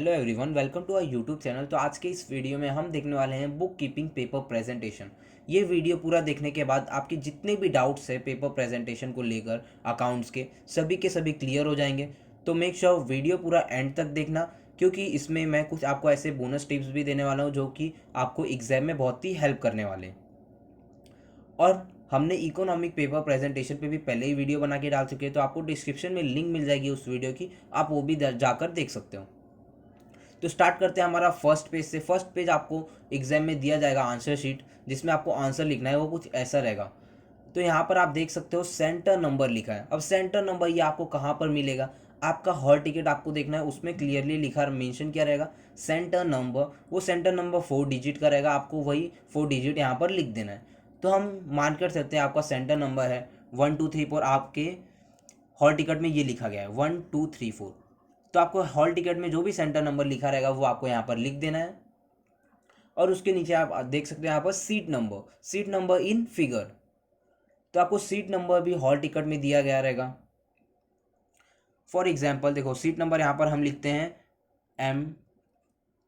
Hello everyone, welcome to our YouTube channel. तो आज के इस वीडियो में हम देखने वाले हैं बुक कीपिंग पेपर प्रेजेंटेशन। ये वीडियो पूरा देखने के बाद आपके जितने भी डाउट्स है पेपर प्रेजेंटेशन को लेकर अकाउंट्स के सभी क्लियर हो जाएंगे। तो मेक श्योर वीडियो पूरा एंड तक देखना, क्योंकि इसमें मैं कुछ आपको ऐसे बोनस टिप्स भी देने वाला हूँ जो कि आपको एग्जाम में बहुत ही हेल्प करने वाले हैं। और हमने इकोनॉमिक पेपर प्रेजेंटेशन पे भी पहले ही वीडियो बना के डाल चुके हैं, तो आपको डिस्क्रिप्शन में लिंक मिल जाएगी उस वीडियो की, आप वो भी जाकर देख सकते हो। तो स्टार्ट करते हैं हमारा फर्स्ट पेज से। फर्स्ट पेज आपको एग्जाम में दिया जाएगा आंसर शीट, जिसमें आपको आंसर लिखना है। वो कुछ ऐसा रहेगा। तो यहाँ पर आप देख सकते हो सेंटर नंबर लिखा है। अब सेंटर नंबर ये आपको कहाँ पर मिलेगा? आपका हॉल टिकट आपको देखना है, उसमें क्लियरली लिखा मेंशन क्या रहेगा, सेंटर नंबर। वो सेंटर नंबर 4 डिजिट का रहेगा, आपको वही 4 डिजिट यहाँ पर लिख देना है। तो हम मान कर सकते हैं आपका सेंटर नंबर है 1 2 3 4। आपके हॉल टिकट में ये लिखा गया है 1 2 3 4। तो आपको हॉल टिकट में जो भी सेंटर नंबर लिखा रहेगा वो आपको यहाँ पर लिख देना है। और उसके नीचे आप देख सकते हैं यहाँ पर सीट नंबर इन फिगर। तो आपको सीट नंबर भी हॉल टिकट में दिया गया रहेगा। फॉर एग्जाम्पल देखो, सीट नंबर यहाँ पर हम लिखते हैं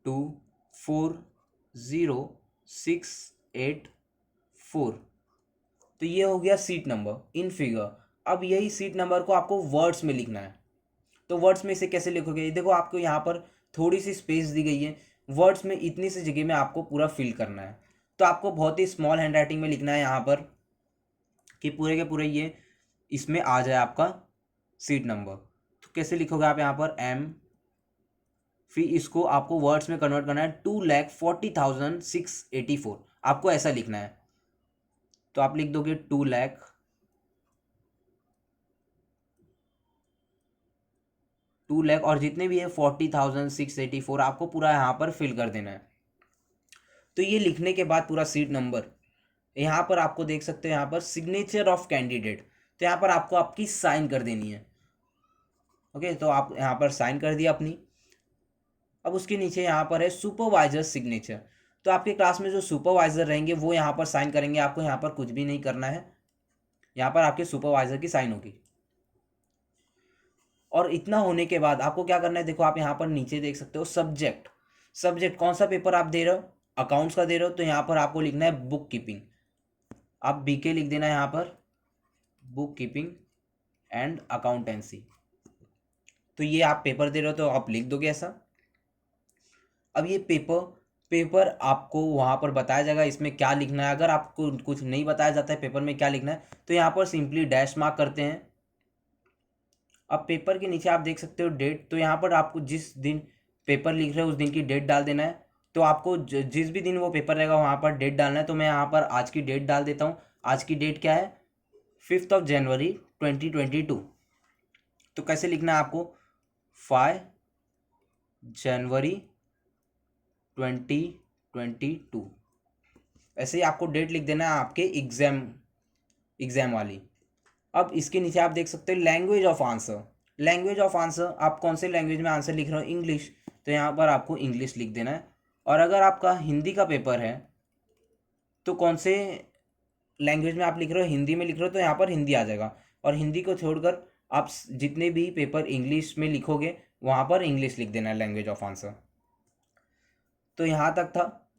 M240684। तो ये हो गया सीट नंबर इन फिगर। अब यही सीट नंबर को आपको वर्ड्स में लिखना है। तो वर्ड्स में इसे कैसे लिखोगे? देखो, आपको यहाँ पर थोड़ी सी स्पेस दी गई है। वर्ड्स में इतनी सी जगह में आपको पूरा फिल करना है। तो आपको बहुत ही स्मॉल हैंड राइटिंग में लिखना है यहाँ पर कि पूरे के पूरे ये इसमें आ जाए आपका सीट नंबर। तो कैसे लिखोगे आप यहाँ पर फिर इसको आपको वर्ड्स में कन्वर्ट करना है 2,40,684। आपको ऐसा लिखना है। तो आप लिख दोगे 2 लाख और जितने भी है 40,684 आपको पूरा यहाँ पर फिल कर देना है। तो ये लिखने के बाद पूरा सीट नंबर यहाँ पर आपको देख सकते हो, यहाँ पर सिग्नेचर ऑफ कैंडिडेट। तो यहाँ पर आपको आपकी साइन कर देनी है। ओके, तो आप यहाँ पर साइन कर दिया अपनी। अब उसके नीचे यहाँ पर है सुपरवाइजर सिग्नेचर। तो आपके क्लास में जो सुपरवाइजर रहेंगे वो यहाँ पर साइन करेंगे। आपको यहाँ पर कुछ भी नहीं करना है, यहाँ पर आपके सुपरवाइजर की साइन होगी। और इतना होने के बाद आपको क्या करना है? देखो, आप यहाँ पर नीचे देख सकते हो सब्जेक्ट कौन सा पेपर आप दे रहे हो? अकाउंट्स का दे रहे हो, तो यहाँ पर आपको लिखना है बुक कीपिंग। आप बीके लिख देना यहाँ पर, बुक कीपिंग एंड अकाउंटेंसी। तो ये आप पेपर दे रहे हो तो आप लिख दोगे ऐसा। अब ये पेपर आपको वहाँ पर बताया जाएगा इसमें क्या लिखना है। अगर आपको कुछ नहीं बताया जाता है पेपर में क्या लिखना है, तो यहाँ पर सिंपली डैश मार्क करते हैं। अब पेपर के नीचे आप देख सकते हो डेट। तो यहाँ पर आपको जिस दिन पेपर लिख रहे हो उस दिन की डेट डाल देना है। तो आपको जिस भी दिन वो पेपर रहेगा वहाँ पर डेट डालना है। तो मैं यहाँ पर आज की डेट डाल देता हूँ। आज की डेट क्या है? 5 जनवरी 2022। तो कैसे लिखना है आपको? 5 जनवरी 2022। ऐसे ही आपको डेट लिख देना है आपके एग्जाम वाली। अब इसके नीचे आप देख सकते हो लैंग्वेज ऑफ आंसर। आप कौन से लैंग्वेज में आंसर लिख रहे हो? इंग्लिश। तो यहाँ पर आपको इंग्लिश लिख देना है। और अगर आपका हिंदी का पेपर है तो कौन से लैंग्वेज में आप लिख रहे हो? हिंदी में लिख रहे हो तो यहाँ पर हिंदी आ जाएगा। और हिंदी को छोड़कर आप जितने भी पेपर इंग्लिश में लिखोगे वहाँ पर इंग्लिश लिख देना है लैंग्वेज ऑफ आंसर। तो यहाँ तक था।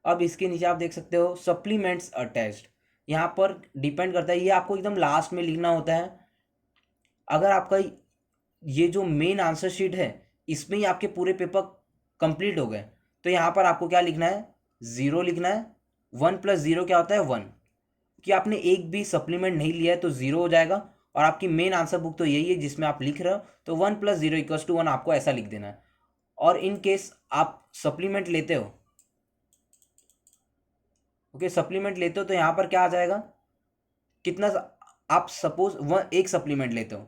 अब इसके नीचे आप देख सकते हो सप्लीमेंट्स अटैच्ड। यहाँ पर डिपेंड करता है, ये आपको एकदम लास्ट में लिखना होता है। अगर आपका ये जो मेन आंसर शीट है इसमें ही आपके पूरे पेपर कंप्लीट हो गए, तो यहाँ पर आपको क्या लिखना है? 0 लिखना है। 1 + 0 क्या होता है? 1। कि आपने एक भी सप्लीमेंट नहीं लिया है तो 0 हो जाएगा। और आपकी मेन आंसर बुक तो यही है जिसमें आप लिख रहे हो, तो 1 + 0 = 1 आपको ऐसा लिख देना है। और इन केस आप सप्लीमेंट लेते हो, ओके, सप्लीमेंट लेते हो तो यहाँ पर क्या आ जाएगा? कितना? आप सपोज एक सप्लीमेंट लेते हो,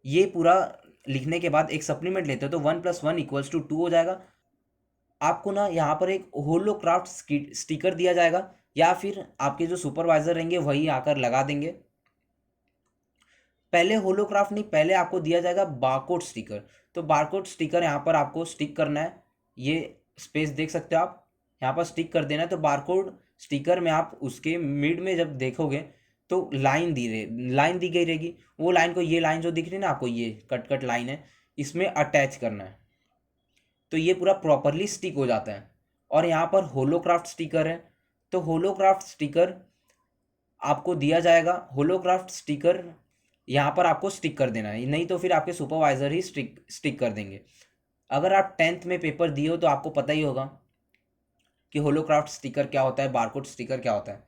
ये पूरा लिखने के बाद एक सप्लीमेंट लेते हो तो 1 + 1 = 2 हो जाएगा। आपको ना यहाँ पर एक होलोक्राफ्ट स्टिकर दिया जाएगा, या फिर आपके जो सुपरवाइजर रहेंगे वही आकर लगा देंगे। पहले होलोक्राफ्ट नहीं, पहले आपको दिया जाएगा बारकोड स्टिकर। तो बारकोड स्टिकर यहाँ पर आपको स्टिक करना है। ये स्पेस देख सकते हो आप, यहाँ पर स्टिक कर देना है। तो बारकोड स्टिकर में आप उसके मिड में जब देखोगे तो लाइन दी गई रहेगी। वो लाइन को, ये लाइन जो दिख रही है ना आपको, ये कट लाइन है, इसमें अटैच करना है। तो ये पूरा प्रॉपरली स्टिक हो जाता है। और यहाँ पर होलोक्राफ्ट स्टिकर है, तो होलोक्राफ्ट स्टिकर आपको दिया जाएगा। होलोक्राफ्ट स्टिकर यहाँ पर आपको स्टिक कर देना है, नहीं तो फिर आपके सुपरवाइजर ही स्टिक कर देंगे। अगर आप 10th में पेपर दिए हो तो आपको पता ही होगा कि होलोक्राफ्ट स्टिकर क्या होता है, बारकोड स्टिकर क्या होता है,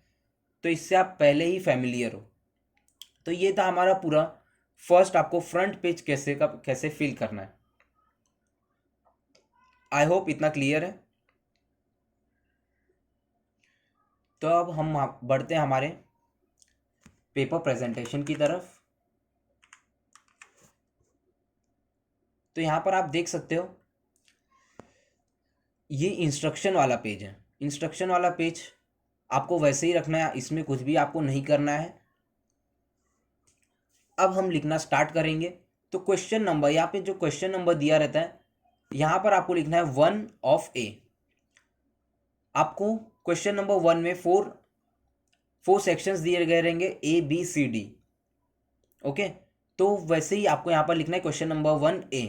तो इससे आप पहले ही फैमिलियर हो। तो ये था हमारा पूरा फर्स्ट, आपको फ्रंट पेज कैसे फिल करना है। आई होप इतना क्लियर है। तो अब हम बढ़ते हैं हमारे पेपर प्रेजेंटेशन की तरफ। तो यहाँ पर आप देख सकते हो ये इंस्ट्रक्शन वाला पेज है। इंस्ट्रक्शन वाला पेज आपको वैसे ही रखना है, इसमें कुछ भी आपको नहीं करना है। अब हम लिखना स्टार्ट करेंगे। तो क्वेश्चन नंबर, यहाँ पे जो क्वेश्चन नंबर दिया रहता है यहाँ पर आपको लिखना है 1 ऑफ ए। आपको क्वेश्चन नंबर 1 में फोर सेक्शंस दिए गए रहेंगे, ABCD। ओके, तो वैसे ही आपको यहाँ पर लिखना है क्वेश्चन नंबर 1A।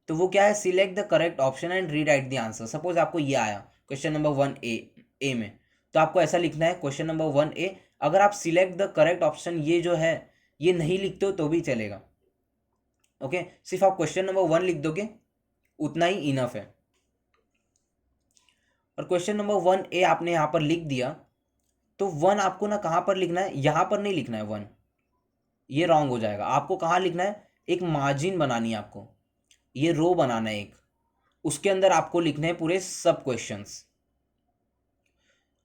तो वो क्या है, select the correct option and rewrite the answer. Suppose आपको ये आया क्वेश्चन नंबर 1A में, तो आपको ऐसा लिखना है क्वेश्चन नंबर 1A। अगर आप सिलेक्ट द करेक्ट ऑप्शन ये जो है ये नहीं लिखते हो तो भी चलेगा। ओके, सिर्फ आप क्वेश्चन नंबर 1 लिख दोगे, उतना ही इनफ है। और क्वेश्चन नंबर 1A आपने यहाँ पर लिख दिया, तो 1 आपको ना कहाँ पर लिखना है, यहाँ पर नहीं लिखना है 1, ये रॉन्ग हो जाएगा। आपको कहाँ लिखना है, एक मार्जिन बनानी है आपको, ये रो बनाना है एक, उसके अंदर आपको लिखने हैं पूरे सब क्वेश्चंस।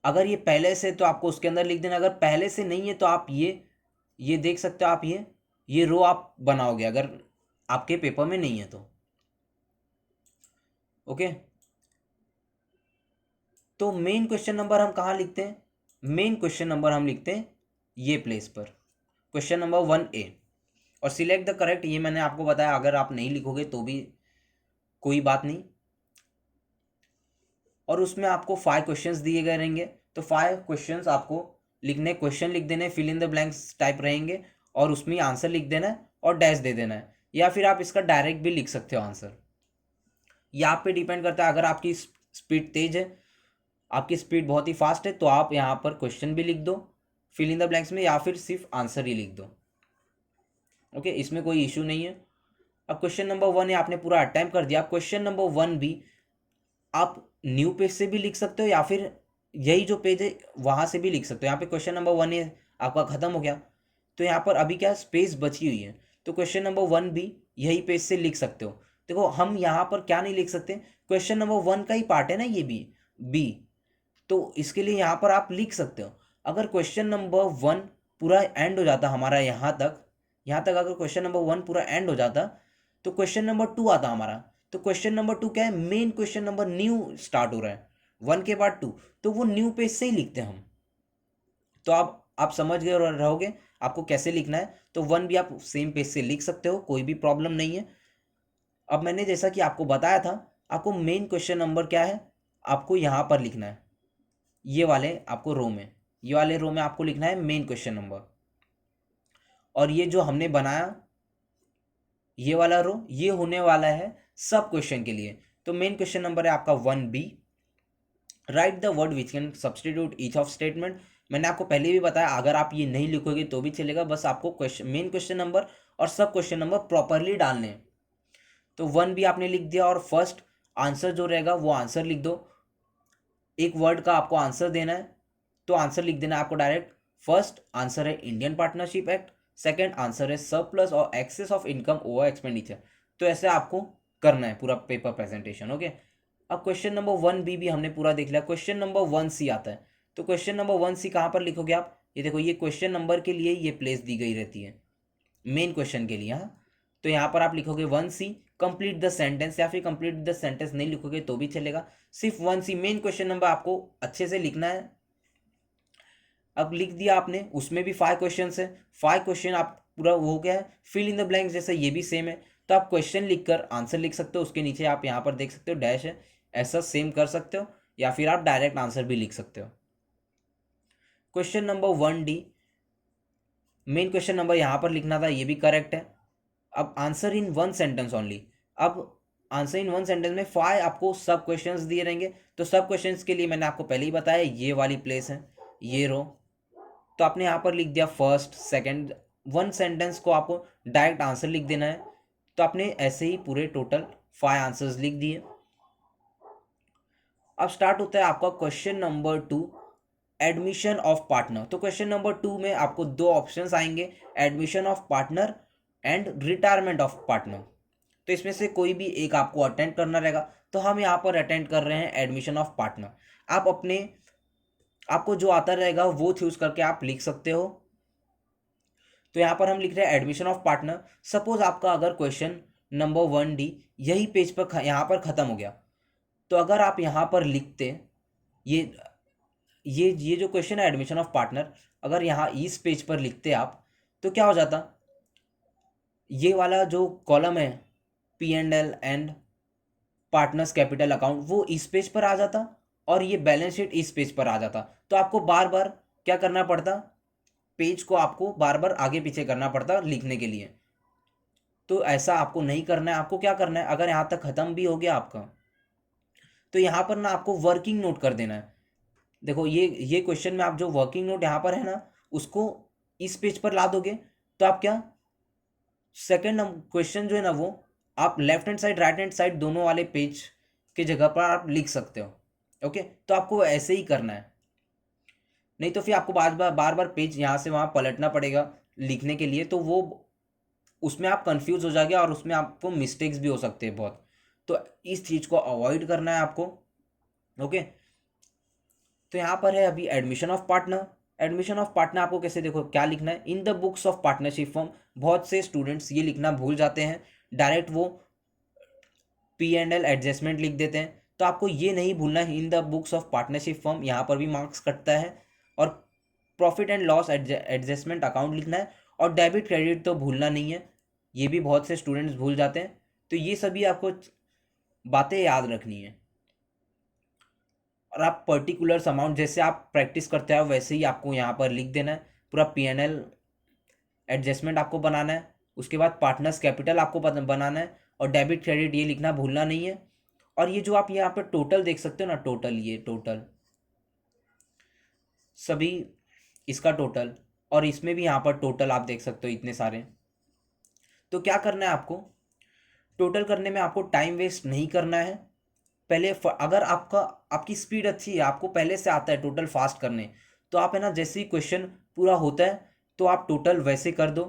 अगर ये पहले से तो आपको उसके अंदर लिख देना, अगर पहले से नहीं है तो आप ये देख सकते हो, आप ये रो आप बनाओगे अगर आपके पेपर में नहीं है तो। ओके, तो मेन क्वेश्चन नंबर हम कहाँ लिखते हैं, मेन क्वेश्चन नंबर हम लिखते हैं ये प्लेस पर, क्वेश्चन नंबर 1A। और सिलेक्ट द करेक्ट, ये मैंने आपको बताया, अगर आप नहीं लिखोगे तो भी कोई बात नहीं। और उसमें आपको 5 क्वेश्चंस दिए गए रहेंगे, तो 5 क्वेश्चंस आपको लिखने, क्वेश्चन लिख देने, fill in the blanks type रहेंगे, और उसमें आंसर लिख देना है और डैश दे देना है, या फिर आप इसका डायरेक्ट भी लिख सकते हो आंसर। ये आप पे डिपेंड करता है। अगर आपकी स्पीड तेज है, आपकी स्पीड बहुत ही फास्ट है, तो आप यहाँ पर क्वेश्चन भी लिख दो फिल इन द ब्लैंक्स में, या फिर सिर्फ आंसर ही लिख दो। ओके, इसमें कोई इशू नहीं है। अब क्वेश्चन नंबर 1 है आपने पूरा अटेम्प्ट कर दिया। क्वेश्चन नंबर 1 भी आप न्यू पेज से भी लिख सकते हो, या फिर यही जो पेज है वहाँ से भी लिख सकते हो। यहाँ पे क्वेश्चन नंबर 1 है आपका ख़त्म हो गया, तो यहाँ पर अभी क्या स्पेस बची हुई है, तो क्वेश्चन नंबर 1 भी यही पेज से लिख सकते हो। देखो हम यहाँ पर क्या नहीं लिख सकते, क्वेश्चन नंबर 1 का ही पार्ट है ना ये भी बी, तो इसके लिए यहाँ पर आप लिख सकते हो। अगर क्वेश्चन नंबर 1 पूरा एंड हो जाता हमारा यहाँ तक अगर क्वेश्चन नंबर 1 पूरा एंड हो जाता, तो क्वेश्चन नंबर 2 आता हमारा। तो क्वेश्चन नंबर 2 क्या है, main question number new start हो रहा है 1 के बाद 2, तो वो न्यू पेज से ही लिखते हैं हम। तो आप समझ गए और रहोगे आपको कैसे लिखना है। तो 1 भी आप सेम पेज से लिख सकते हो, कोई भी प्रॉब्लम नहीं है। अब मैंने जैसा कि आपको बताया था, आपको मेन क्वेश्चन नंबर क्या है, आपको यहाँ पर लिखना है, ये वाले आपको रो में, ये वाले रो में आपको लिखना है मेन क्वेश्चन नंबर। और ये जो हमने बनाया ये वाला रो, ये होने वाला है सब क्वेश्चन के लिए। तो मेन क्वेश्चन नंबर है आपका 1B। Right the word which can substitute each of statement. मैंने आपको पहले भी बताया, अगर आप ये नहीं लिखोगे तो भी चलेगा, बस आपको मेन क्वेश्चन नंबर और सब क्वेश्चन नंबर प्रॉपरली डालने हैं। तो 1B आपने लिख दिया, और फर्स्ट आंसर जो रहेगा वो आंसर लिख दो। एक वर्ड का आपको आंसर देना है, तो आंसर लिख देना है आपको डायरेक्ट। फर्स्ट आंसर है Indian partnership act, second answer है सरप्लस और excess of income over expenditure. तो ऐसे आपको करना है पूरा पेपर प्रेजेंटेशन। ओके, अब क्वेश्चन नंबर 1B भी हमने पूरा देख लिया। क्वेश्चन नंबर 1C आता है, तो क्वेश्चन नंबर 1C कहाँ पर लिखोगे आप, ये देखो, ये क्वेश्चन नंबर के लिए ये प्लेस दी गई रहती है मेन क्वेश्चन के लिए। हाँ, तो यहाँ पर आप लिखोगे 1C कंप्लीट द सेंटेंस, या फिर कंप्लीट द सेंटेंस नहीं लिखोगे तो भी चलेगा, सिर्फ 1C मेन क्वेश्चन नंबर आपको अच्छे से लिखना है। अब लिख दिया आपने, उसमें भी 5 क्वेश्चन है, 5 क्वेश्चन आप पूरा हो गया है। फिल इन द ब्लैंक्स जैसे ये भी सेम है, तो आप क्वेश्चन लिखकर आंसर लिख सकते हो, उसके नीचे आप यहाँ पर देख सकते हो डैश है, ऐसा सेम कर सकते हो, या फिर आप डायरेक्ट आंसर भी लिख सकते हो। Question number 1D main question number यहाँ पर लिखना था, ये भी करेक्ट है। अब आंसर इन 1 सेंटेंस ओनली। अब आंसर इन वन सेंटेंस में 5 आपको सब क्वेश्चंस दिए रहेंगे। तो सब क्वेश्चंस के लिए मैंने आपको पहले ही बताया ये वाली प्लेस है, ये रो। तो आपने यहाँ पर लिख दिया फर्स्ट सेकंड, वन सेंटेंस को आपको डायरेक्ट आंसर लिख देना है। तो आपने ऐसे ही पूरे टोटल 5 आंसर्स लिख दिए। अब स्टार्ट होता है आपका question number 2, admission of partner. तो क्वेश्चन नंबर 2 में आपको दो ऑप्शंस आएंगे, admission of partner and retirement of partner. तो इसमें से कोई भी एक आपको अटेंड करना रहेगा। तो हम यहाँ पर अटेंड कर रहे हैं एडमिशन ऑफ पार्टनर। आप आपको जो आता रहेगा वो चूज करके आप लिख सकते हो। तो यहाँ पर हम लिख रहे हैं एडमिशन ऑफ पार्टनर। सपोज आपका अगर क्वेश्चन नंबर 1D यही पेज पर यहाँ पर ख़त्म हो गया, तो अगर आप यहाँ पर लिखते ये ये जो क्वेश्चन है एडमिशन ऑफ पार्टनर, अगर यहाँ इस पेज पर लिखते आप तो क्या हो जाता, ये वाला जो कॉलम है P&L पार्टनर्स कैपिटल अकाउंट वो इस पेज पर आ जाता और ये बैलेंस शीट इस पेज पर आ जाता। तो आपको बार बार क्या करना पड़ता, पेज को आपको बार बार आगे पीछे करना पड़ता लिखने के लिए। तो ऐसा आपको नहीं करना है। आपको क्या करना है, अगर यहाँ तक ख़त्म भी हो गया आपका, तो यहाँ पर ना आपको वर्किंग नोट कर देना है। देखो ये क्वेश्चन में आप जो वर्किंग नोट यहाँ पर है ना, उसको इस पेज पर ला दोगे तो आप क्या, सेकंड क्वेश्चन जो है ना वो आप left hand side right hand side दोनों वाले पेज की जगह पर आप लिख सकते हो। ओके, तो आपको ऐसे ही करना है, नहीं तो फिर आपको बार बार पेज यहाँ से वहाँ पलटना पड़ेगा लिखने के लिए। तो वो उसमें आप कंफ्यूज हो जाएंगे और उसमें आपको मिस्टेक्स भी हो सकते हैं बहुत। तो इस चीज़ को अवॉइड करना है आपको। ओके, तो यहाँ पर है अभी admission of partner. Admission of partner आपको कैसे, देखो क्या लिखना है, इन the books of partnership form. बहुत से स्टूडेंट्स ये लिखना भूल जाते हैं, डायरेक्ट वो P&L एडजस्टमेंट लिख देते हैं। तो आपको ये नहीं भूलना है, इन the books of partnership form, यहाँ पर भी मार्क्स कटता है। और profit and loss adjustment account लिखना है। और डेबिट क्रेडिट तो भूलना नहीं है, ये भी बहुत से स्टूडेंट्स भूल जाते हैं। तो ये सभी आपको बातें याद रखनी है। और आप पर्टिकुलर्स अमाउंट जैसे आप प्रैक्टिस करते हो वैसे ही आपको यहाँ पर लिख देना है। पूरा P&L एडजस्टमेंट आपको बनाना है। उसके बाद पार्टनर्स कैपिटल आपको बनाना है और डेबिट क्रेडिट ये लिखना भूलना नहीं है। और ये जो आप यहाँ पर टोटल देख सकते हो ना, टोटल, ये टोटल सभी इसका टोटल, और इसमें भी यहाँ पर टोटल आप देख सकते हो इतने सारे। तो क्या करना है आपको, टोटल करने में आपको टाइम वेस्ट नहीं करना है। पहले अगर आपकी स्पीड अच्छी है, आपको पहले से आता है टोटल फास्ट करने, तो आप है ना जैसे ही क्वेश्चन पूरा होता है तो आप टोटल वैसे कर दो।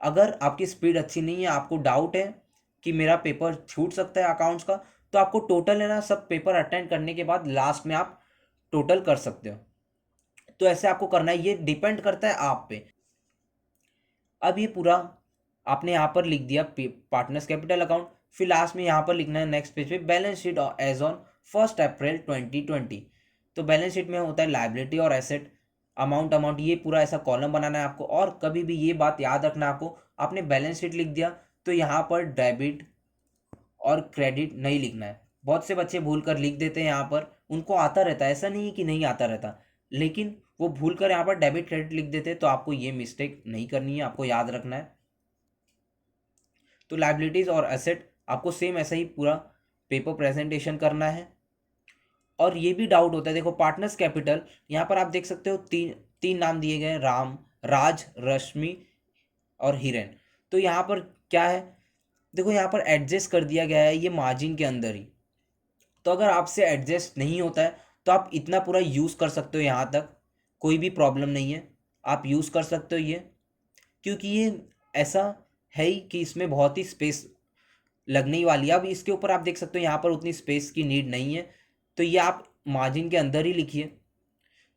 अगर आपकी स्पीड अच्छी नहीं है, आपको डाउट है कि मेरा पेपर छूट सकता है अकाउंट्स का, तो आपको टोटल है ना सब पेपर अटेंड करने के बाद लास्ट में आप टोटल कर सकते हो। तो ऐसे आपको करना है, ये डिपेंड करता है आप पे। अब ये पूरा आपने यहाँ पर लिख दिया पार्टनर्स कैपिटल अकाउंट। फिर लास्ट में यहाँ पर लिखना है नेक्स्ट पेज पे बैलेंस शीट एज ऑन 1 अप्रैल 2020। तो बैलेंस शीट में होता है लाइबिलिटी और एसेट, अमाउंट ये पूरा ऐसा कॉलम बनाना है आपको। और कभी भी ये बात याद रखना आपको, आपने बैलेंस शीट लिख दिया तो यहाँ पर डेबिट और क्रेडिट नहीं लिखना है। बहुत से बच्चे भूल कर लिख देते हैं यहाँ पर, उनको आता रहता है, ऐसा नहीं है कि नहीं आता रहता, लेकिन वो भूल कर यहाँ पर डेबिट क्रेडिट लिख देते हैं। तो आपको ये मिस्टेक नहीं करनी है, आपको याद रखना है। तो लाइबिलिटीज़ और एसेट आपको सेम ऐसा ही पूरा पेपर प्रेजेंटेशन करना है। और ये भी डाउट होता है, देखो पार्टनर्स कैपिटल यहाँ पर आप देख सकते हो तीन नाम दिए गए हैं, राम, राज, रश्मि और हिरेन। तो यहाँ पर क्या है, देखो यहाँ पर एडजस्ट कर दिया गया है ये मार्जिन के अंदर ही। तो अगर आपसे एडजस्ट नहीं होता है तो आप इतना पूरा यूज़ कर सकते हो, यहाँ तक कोई भी प्रॉब्लम नहीं है, आप यूज़ कर सकते हो ये। क्योंकि ये ऐसा है ही कि इसमें बहुत ही स्पेस लगने ही वाली है। अब इसके ऊपर आप देख सकते हो यहाँ पर उतनी स्पेस की नीड नहीं है, तो ये आप मार्जिन के अंदर ही लिखिए।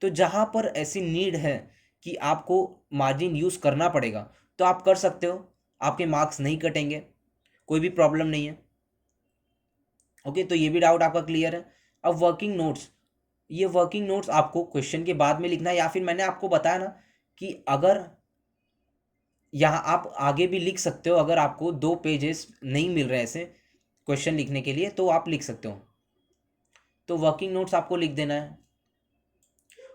तो जहाँ पर ऐसी नीड है कि आपको मार्जिन यूज़ करना पड़ेगा तो आप कर सकते हो, आपके मार्क्स नहीं कटेंगे, कोई भी प्रॉब्लम नहीं है। ओके, तो ये भी डाउट आपका क्लियर है। अब वर्किंग नोट्स, ये वर्किंग नोट्स आपको क्वेश्चन के बाद में लिखना है, या फिर मैंने आपको बताया ना कि अगर यहाँ आप आगे भी लिख सकते हो, अगर आपको 2 पेजेस नहीं मिल रहे ऐसे क्वेश्चन लिखने के लिए तो आप लिख सकते हो। तो वर्किंग नोट्स आपको लिख देना है।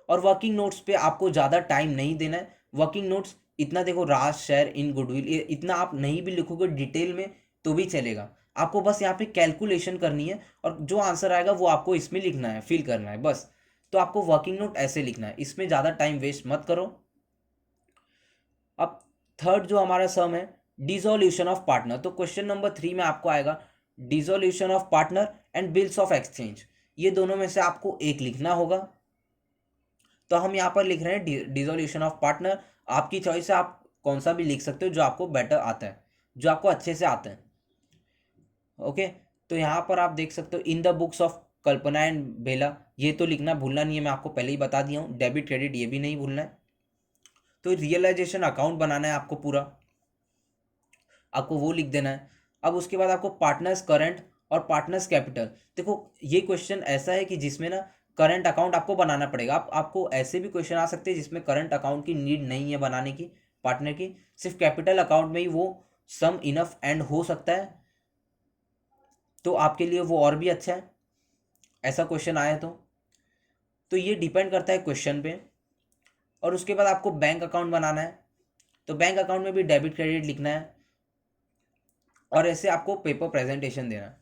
और वर्किंग नोट्स पे आपको ज़्यादा टाइम नहीं देना है। वर्किंग नोट्स इतना देखो, राज शेयर इन गुडविल, ये इतना आप नहीं भी लिखोगे डिटेल में तो भी चलेगा। आपको बस यहाँ पे कैलकुलेशन करनी है और जो आंसर आएगा वो आपको इसमें लिखना है, फिल करना है बस। तो आपको वर्किंग नोट ऐसे लिखना है, इसमें ज़्यादा टाइम वेस्ट मत करो। अब थर्ड जो हमारा सम है, डिसोल्यूशन ऑफ पार्टनर। तो क्वेश्चन नंबर 3 में आपको आएगा dissolution of partner and bills of exchange. ये दोनों में से आपको एक लिखना होगा। तो हम यहाँ पर लिख रहे हैं डिसोल्यूशन ऑफ पार्टनर। आपकी चॉइस है, आप कौन सा भी लिख सकते हो जो आपको बेटर आता है, जो आपको अच्छे से आता है। ओके, तो यहाँ पर आप देख सकते हो in the books of Kalpana and Bela, ये तो लिखना भूलना नहीं है, मैं आपको पहले ही बता दिया हूँ। डेबिट क्रेडिट ये भी नहीं भूलना है। तो रियलाइजेशन अकाउंट बनाना है आपको पूरा, आपको वो लिख देना है। अब उसके बाद आपको पार्टनर्स करंट और पार्टनर्स कैपिटल। देखो ये क्वेश्चन ऐसा है कि जिसमें ना करंट अकाउंट आपको बनाना पड़ेगा। आपको ऐसे भी क्वेश्चन आ सकते हैं जिसमें करंट अकाउंट की नीड नहीं है बनाने की पार्टनर की, सिर्फ कैपिटल अकाउंट में ही वो सम इनफ एंड हो सकता है, तो आपके लिए वो और भी अच्छा है ऐसा क्वेश्चन आया तो ये डिपेंड करता है क्वेश्चन पे। और उसके बाद आपको बैंक अकाउंट बनाना है, तो बैंक अकाउंट में भी डेबिट क्रेडिट लिखना है और ऐसे आपको पेपर प्रेजेंटेशन देना है।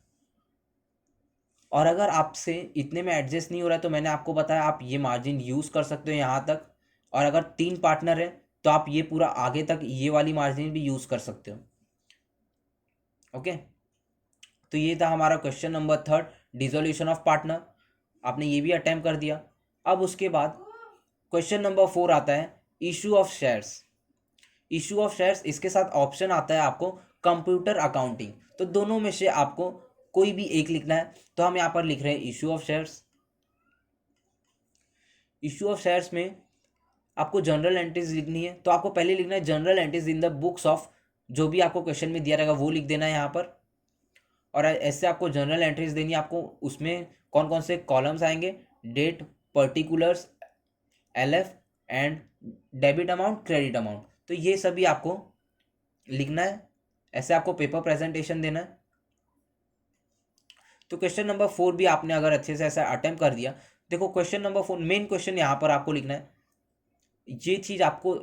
और अगर आपसे इतने में एडजस्ट नहीं हो रहा है तो मैंने आपको बताया आप ये मार्जिन यूज़ कर सकते हो यहाँ तक। और अगर 3 पार्टनर है तो आप ये पूरा आगे तक ये वाली मार्जिन भी यूज़ कर सकते हो। ओके, तो ये था हमारा question number 3, dissolution of partner. आपने ये भी अटेम्प्ट कर दिया। अब उसके बाद क्वेश्चन नंबर 4 आता है issue of shares. Issue of shares, इसके साथ ऑप्शन आता है आपको कंप्यूटर अकाउंटिंग। तो दोनों में से आपको कोई भी एक लिखना है। तो हम यहाँ पर लिख रहे हैं issue of shares. Issue of shares में आपको जनरल एंट्रीज लिखनी है, तो आपको पहले लिखना है general entries in the books of, जो भी आपको क्वेश्चन में दिया रहेगा वो लिख देना है यहाँ पर। और ऐसे आपको जनरल एंट्रीज देनी है। आपको उसमें कौन कौन से कॉलम्स आएंगे, date, particulars, L F and debit amount, credit amount, तो ये सभी आपको लिखना है। ऐसे आपको पेपर प्रेजेंटेशन देना है। तो क्वेश्चन नंबर 4 भी आपने अगर अच्छे से ऐसा अटेम्प्ट कर दिया, देखो क्वेश्चन नंबर 4 मेन क्वेश्चन यहाँ पर आपको लिखना है, ये चीज़ आपको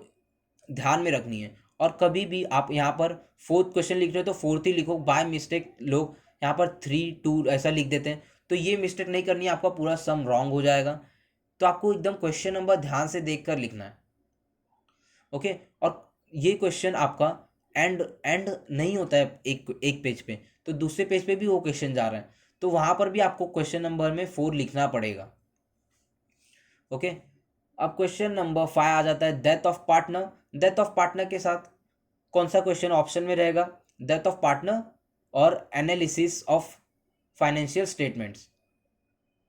ध्यान में रखनी है। और कभी भी आप यहाँ पर फोर्थ क्वेश्चन लिख रहे हो तो फोर्थ ही लिखो। बाय मिस्टेक लोग यहाँ पर 3 2 ऐसा लिख देते हैं, तो ये मिस्टेक नहीं करनी है, आपका पूरा सम रॉन्ग हो जाएगा। तो आपको एकदम क्वेश्चन नंबर ध्यान से देख कर लिखना है। ओके, और ये क्वेश्चन आपका एंड एंड नहीं होता है एक एक पेज पे, तो दूसरे पेज पे भी वो क्वेश्चन जा रहा है, तो वहाँ पर भी आपको क्वेश्चन नंबर में 4 लिखना पड़ेगा। ओके, अब क्वेश्चन नंबर 5 आ जाता है death of partner. Death of partner के साथ कौन सा क्वेश्चन ऑप्शन में रहेगा, डेथ ऑफ पार्टनर और एनालिसिस ऑफ फाइनेंशियल स्टेटमेंट्स।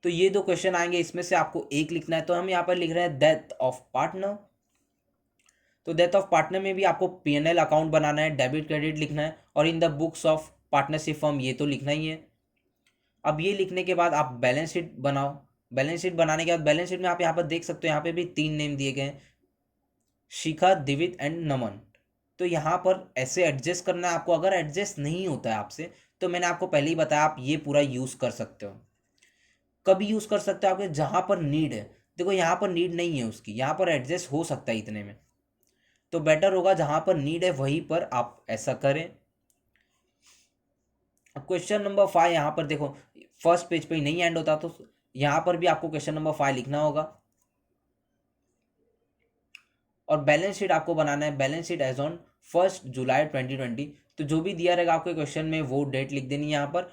तो ये दो क्वेश्चन आएंगे, इसमें से आपको एक लिखना है। तो हम यहाँ पर लिख रहे हैं डेथ ऑफ पार्टनर। तो डेथ ऑफ पार्टनर में भी आपको पीएनएल अकाउंट बनाना है, डेबिट क्रेडिट लिखना है और इन the books of partnership firm ये तो लिखना ही है। अब ये लिखने के बाद आप बैलेंस शीट बनाओ। बैलेंस शीट बनाने के बाद बैलेंस शीट में आप यहाँ पर देख सकते हो, यहाँ पे भी 3 नेम दिए गए हैं, शिखा, दिवित एंड नमन। तो यहाँ पर ऐसे एडजस्ट करना है आपको। अगर एडजस्ट नहीं होता है आपसे तो मैंने आपको पहले ही बताया आप ये पूरा यूज़ कर सकते हो। कभी यूज़ कर सकते हो आपके जहाँ पर नीड है। देखो यहाँ पर नीड नहीं है उसकी, यहाँ पर एडजस्ट हो सकता है इतने में, तो बेटर होगा जहाँ पर नीड है वहीं पर आप ऐसा करें। अब क्वेश्चन नंबर 5 यहाँ पर देखो फर्स्ट पेज पे ही नहीं एंड होता, तो यहाँ पर भी आपको क्वेश्चन नंबर 5 लिखना होगा। और बैलेंस शीट आपको बनाना है, बैलेंस शीट एज ऑन 1 जुलाई 2020। तो जो भी दिया रहेगा आपके क्वेश्चन में वो डेट लिख देनी है यहाँ पर।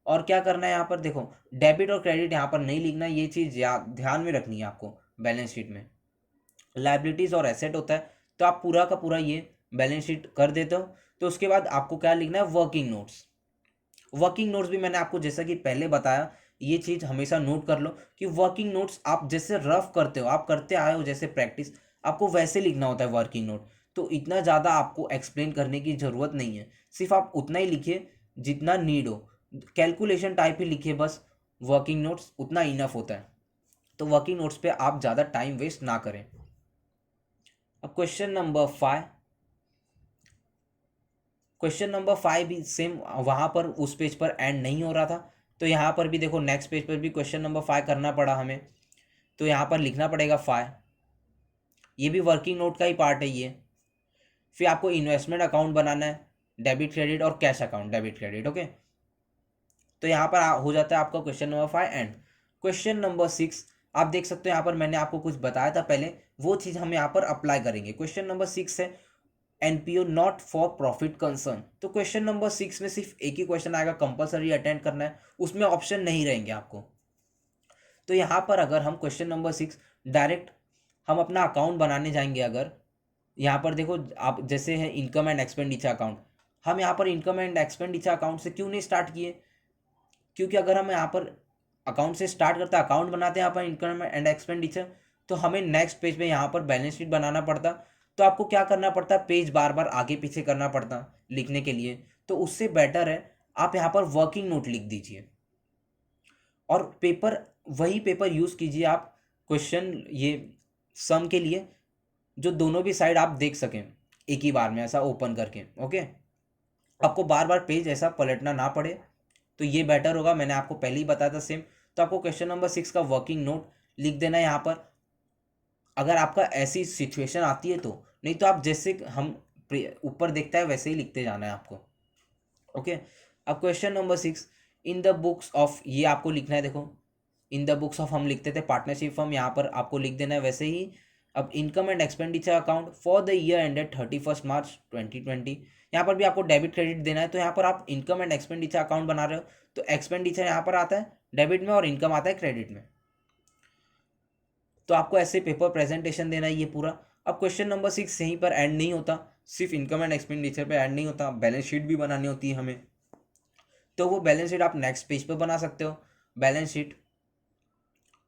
और क्या करना है यहाँ पर देखो, डेबिट और क्रेडिट यहाँ पर नहीं लिखना, ये चीज़ ध्यान में रखनी है आपको। बैलेंस शीट में लाइबिलिटीज़ और एसेट होता है, तो आप पूरा का पूरा ये बैलेंस शीट कर देते हो। तो उसके बाद आपको क्या लिखना है, वर्किंग नोट्स। वर्किंग नोट्स भी मैंने आपको जैसा कि पहले बताया, ये चीज़ हमेशा नोट कर लो कि वर्किंग नोट्स आप जैसे रफ करते हो, आप करते आए हो जैसे प्रैक्टिस, आपको वैसे लिखना होता है वर्किंग नोट। तो इतना ज़्यादा आपको एक्सप्लेन करने की ज़रूरत नहीं है, सिर्फ आप उतना ही लिखिए जितना नीड हो। कैलकुलेशन टाइप ही लिखिए बस, वर्किंग नोट्स उतना इनफ होता है। तो वर्किंग नोट्स पे आप ज़्यादा टाइम वेस्ट ना करें। अब क्वेश्चन नंबर 5, क्वेश्चन नंबर 5 भी सेम, वहाँ पर उस पेज पर एंड नहीं हो रहा था, तो यहाँ पर भी देखो नेक्स्ट पेज पर भी क्वेश्चन नंबर 5 करना पड़ा हमें। तो यहाँ पर लिखना पड़ेगा 5, ये भी वर्किंग नोट का ही पार्ट है ये। फिर आपको इन्वेस्टमेंट अकाउंट बनाना है, डेबिट क्रेडिट और cash account, debit credit. Okay, तो यहाँ पर हो जाता है आपका question number 5 and. Question number 6 आप देख सकते हो, यहाँ पर मैंने आपको कुछ बताया था पहले, वो चीज़ हम यहाँ पर अप्लाई करेंगे। क्वेश्चन नंबर 6 है NPO not for profit concern. तो क्वेश्चन नंबर 6 में सिर्फ एक ही क्वेश्चन आएगा, कंपलसरी अटेंड करना है, उसमें ऑप्शन नहीं रहेंगे आपको। तो यहाँ पर अगर हम क्वेश्चन नंबर 6 डायरेक्ट हम अपना अकाउंट बनाने जाएंगे, अगर यहाँ पर देखो आप जैसे है इनकम एंड एक्सपेंडिचर अकाउंट, हम यहाँ पर इनकम एंड एक्सपेंडिचर अकाउंट से क्यों नहीं स्टार्ट किए? क्योंकि अगर हम यहाँ पर अकाउंट से स्टार्ट करते हैं, अकाउंट बनाते हैं यहाँ पर इनकम एंड एक्सपेंडिचर, तो हमें नेक्स्ट पेज पे यहाँ पर बैलेंस शीट बनाना पड़ता। तो आपको क्या करना पड़ता, पेज बार बार आगे पीछे करना पड़ता लिखने के लिए। तो उससे बेटर है आप यहाँ पर वर्किंग नोट लिख दीजिए और पेपर वही पेपर यूज़ कीजिए आप क्वेश्चन ये सम के लिए, जो दोनों भी साइड आप देख सकें एक ही बार में ऐसा ओपन करके। ओके, आपको बार बार पेज ऐसा पलटना ना पड़े, तो ये बेटर होगा। मैंने आपको पहले ही बताया था सेम। तो आपको क्वेश्चन नंबर 6 का वर्किंग नोट लिख देना है यहाँ पर, अगर आपका ऐसी सिचुएशन आती है तो। नहीं तो आप जैसे हम ऊपर देखता है वैसे ही लिखते जाना है आपको। ओके, अब question number 6 in the books of, ये आपको लिखना है। देखो इन द बुक्स ऑफ हम लिखते थे पार्टनरशिप फर्म, यहाँ पर आपको लिख देना है वैसे ही। अब income and expenditure account for the year ended 31 मार्च 2020, यहाँ पर भी आपको डेबिट क्रेडिट देना है। तो यहाँ पर आप इनकम एंड एक्सपेंडिचर अकाउंट बना रहे हो, तो एक्सपेंडिचर यहाँ पर आता है डेबिट में और इनकम आता है क्रेडिट में। तो आपको ऐसे पेपर प्रेजेंटेशन देना है ये पूरा। अब क्वेश्चन नंबर 6 यहीं पर एंड नहीं होता, सिर्फ इनकम एंड एक्सपेंडिचर पे एंड नहीं होता, बैलेंस शीट भी बनानी होती है हमें। तो वो बैलेंस शीट आप नेक्स्ट पेज पर बना सकते हो, बैलेंस शीट।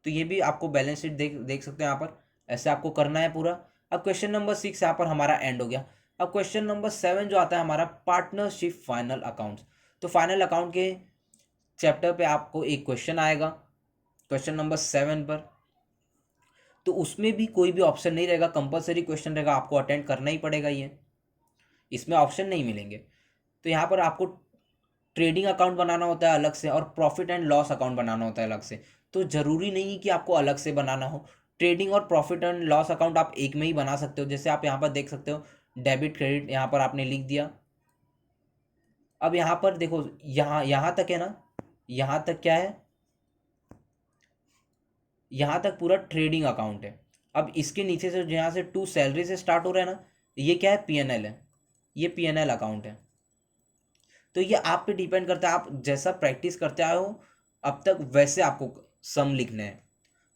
तो ये भी आपको बैलेंस शीट देख सकते हो यहाँ पर, ऐसे आपको करना है पूरा। अब क्वेश्चन नंबर 6 यहाँ पर हमारा एंड हो गया। अब क्वेश्चन नंबर 7 जो आता है हमारा पार्टनरशिप फाइनल अकाउंट्स। तो फाइनल अकाउंट के चैप्टर पे आपको एक क्वेश्चन आएगा क्वेश्चन नंबर 7 पर। तो उसमें भी कोई भी ऑप्शन नहीं रहेगा, कंपलसरी क्वेश्चन रहेगा, आपको अटेंड करना ही पड़ेगा ये, इसमें ऑप्शन नहीं मिलेंगे। तो यहाँ पर आपको ट्रेडिंग अकाउंट बनाना होता है अलग से और प्रॉफिट एंड लॉस अकाउंट बनाना होता है अलग से। तो ज़रूरी नहीं कि आपको अलग से बनाना हो, ट्रेडिंग और प्रॉफिट एंड लॉस अकाउंट आप एक में ही बना सकते हो। जैसे आप यहाँ पर देख सकते हो डेबिट क्रेडिट यहाँ पर आपने लिख दिया। अब यहाँ पर देखो यहाँ तक है ना, यहाँ तक क्या है, यहाँ तक पूरा ट्रेडिंग अकाउंट है। अब इसके नीचे से यहाँ से टू सैलरी से स्टार्ट हो रहा है ना, ये क्या है, पीएनएल है, ये पीएनएल अकाउंट है। तो ये आप पे डिपेंड करता है, आप जैसा प्रैक्टिस करते आए हो अब तक वैसे आपको सम लिखना है।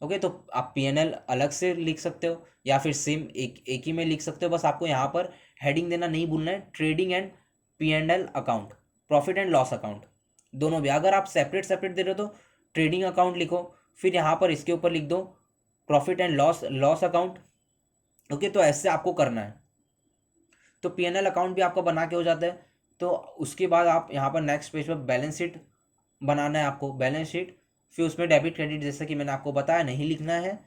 ओके, तो आप पीएनएल अलग से लिख सकते हो या फिर सेम एक ही में लिख सकते हो। बस आपको यहाँ पर हेडिंग देना नहीं भूलना है, trading and PNL account, profit and loss account दोनों भी। अगर आप सेपरेट सेपरेट दे रहे हो तो ट्रेडिंग अकाउंट लिखो, फिर यहाँ पर इसके ऊपर लिख दो profit and loss account. Okay, तो ऐसे आपको करना है। तो पीएनएल अकाउंट भी आपका बना के हो जाता है। तो उसके बाद आप यहाँ पर नेक्स्ट पेज पर बैलेंस शीट बनाना है आपको, बैलेंस शीट। फिर उसमें डेबिट क्रेडिट जैसा कि मैंने आपको बताया नहीं लिखना है।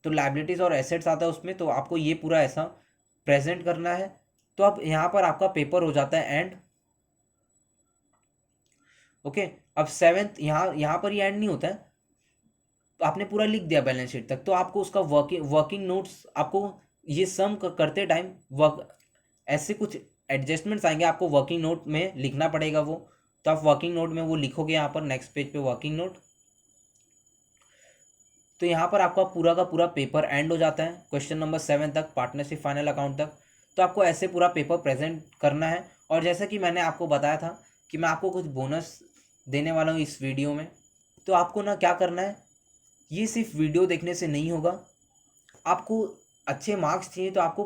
तो लाइबिलिटीज़ और एसेट्स आता है उसमें, तो आपको ये पूरा ऐसा प्रेजेंट करना है। तो अब यहाँ पर आपका पेपर हो जाता है एंड। ओके, अब 7th यहाँ पर ये एंड नहीं होता है, तो आपने पूरा लिख दिया बैलेंस शीट तक। तो आपको उसका वर्किंग नोट्स, आपको ये सम करते टाइम ऐसे कुछ एडजस्टमेंट्स आएंगे, आपको वर्किंग नोट में लिखना पड़ेगा वो। तो आप वर्किंग नोट में वो लिखोगे यहाँ पर नेक्स्ट पेज पे वर्किंग नोट। तो यहाँ पर आपका पूरा का पूरा पेपर एंड हो जाता है क्वेश्चन नंबर 7 तक, पार्टनरशिप फाइनल अकाउंट तक। तो आपको ऐसे पूरा पेपर प्रेजेंट करना है। और जैसा कि मैंने आपको बताया था कि मैं आपको कुछ बोनस देने वाला हूँ इस वीडियो में। तो आपको ना क्या करना है, ये सिर्फ वीडियो देखने से नहीं होगा, आपको अच्छे मार्क्स चाहिए तो आपको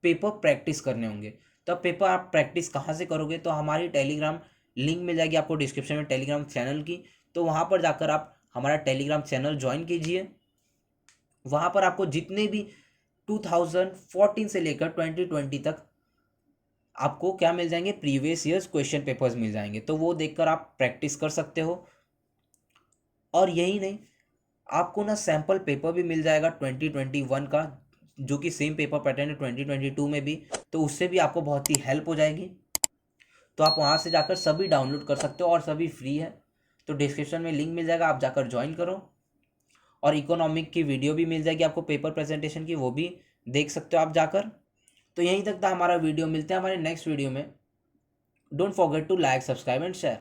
पेपर प्रैक्टिस करने होंगे। तो अब पेपर आप प्रैक्टिस कहाँ से करोगे, तो हमारी टेलीग्राम लिंक मिल जाएगी आपको डिस्क्रिप्शन में टेलीग्राम चैनल की। तो वहाँ पर जाकर आप हमारा टेलीग्राम चैनल ज्वाइन कीजिए। वहाँ पर आपको जितने भी 2014 से लेकर 2020 तक आपको क्या मिल जाएंगे, प्रीवियस ईयर्स क्वेश्चन पेपर्स मिल जाएंगे। तो वो देखकर आप प्रैक्टिस कर सकते हो। और यही नहीं, आपको ना सैम्पल पेपर भी मिल जाएगा 2021 का, जो कि सेम पेपर पैटर्न है 2022 में भी। तो उससे भी आपको बहुत ही हेल्प हो जाएगी। तो आप वहाँ से जाकर सभी डाउनलोड कर सकते हो और सभी फ्री है। तो डिस्क्रिप्शन में लिंक मिल जाएगा, आप जाकर ज्वाइन करो। और इकोनॉमिक की वीडियो भी मिल जाएगी आपको पेपर प्रेजेंटेशन की, वो भी देख सकते हो आप जाकर। तो यहीं तक था हमारा वीडियो, मिलते हैं हमारे नेक्स्ट वीडियो में। Don't forget to like, subscribe and share.